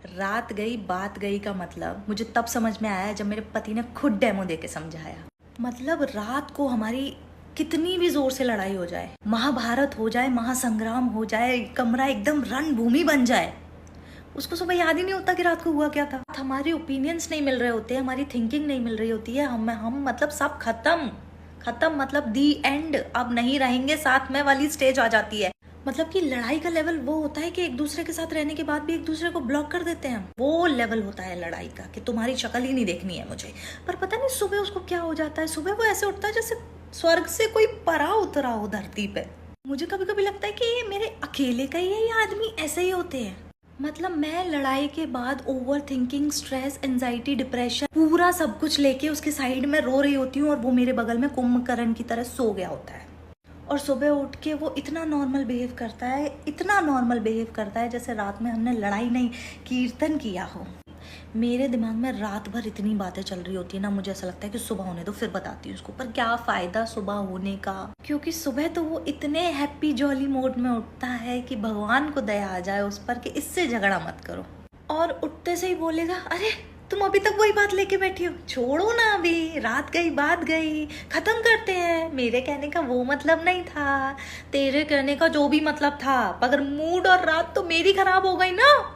रात गई बात गई का मतलब मुझे तब समझ में आया जब मेरे पति ने खुद डेमो दे के समझाया। मतलब रात को हमारी कितनी भी जोर से लड़ाई हो जाए, महाभारत हो जाए, महासंग्राम हो जाए, कमरा एकदम रणभूमि बन जाए, उसको सुबह याद ही नहीं होता कि रात को हुआ क्या था। हमारे ओपिनियंस नहीं मिल रहे होते, हमारी थिंकिंग नहीं मिल रही होती है, हम मतलब सब खत्म खत्म, मतलब दी एंड, अब नहीं रहेंगे साथ में वाली स्टेज आ जाती है। मतलब कि लड़ाई का लेवल वो होता है कि एक दूसरे के साथ रहने के बाद भी एक दूसरे को ब्लॉक कर देते हैं। वो लेवल होता है लड़ाई का कि तुम्हारी शक्ल ही नहीं देखनी है मुझे। पर पता नहीं सुबह उसको क्या हो जाता है, सुबह वो ऐसे उठता है जैसे स्वर्ग से कोई परा उतरा हो धरती पे। मुझे कभी कभी लगता है कि ये मेरे अकेले का ही है, ये आदमी ऐसे ही होते हैं। मतलब मैं लड़ाई के बाद over thinking, stress, anxiety, depression, पूरा सब कुछ लेके उसके साइड में रो रही होती हूँ और वो मेरे बगल में कुंभकर्ण की तरह सो गया होता है। और सुबह उठ के वो इतना नॉर्मल बिहेव करता है, इतना नॉर्मल बिहेव करता है जैसे रात में हमने लड़ाई नहीं कीर्तन किया हो। मेरे दिमाग में रात भर इतनी बातें चल रही होती है ना, मुझे ऐसा लगता है कि सुबह होने दो फिर बताती हूँ उसको। पर क्या फायदा सुबह होने का, क्योंकि सुबह तो वो इतने हैप्पी जॉली मोड में उठता है कि भगवान को दया आ जाए उस पर कि इससे झगड़ा मत करो। और उठते से ही बोलेगा, अरे तुम अभी तक वही बात लेके बैठी हो, छोड़ो ना, अभी रात गई बात गई, खत्म करते हैं। मेरे कहने का वो मतलब नहीं था, तेरे कहने का जो भी मतलब था, मगर मूड और रात तो मेरी खराब हो गई ना।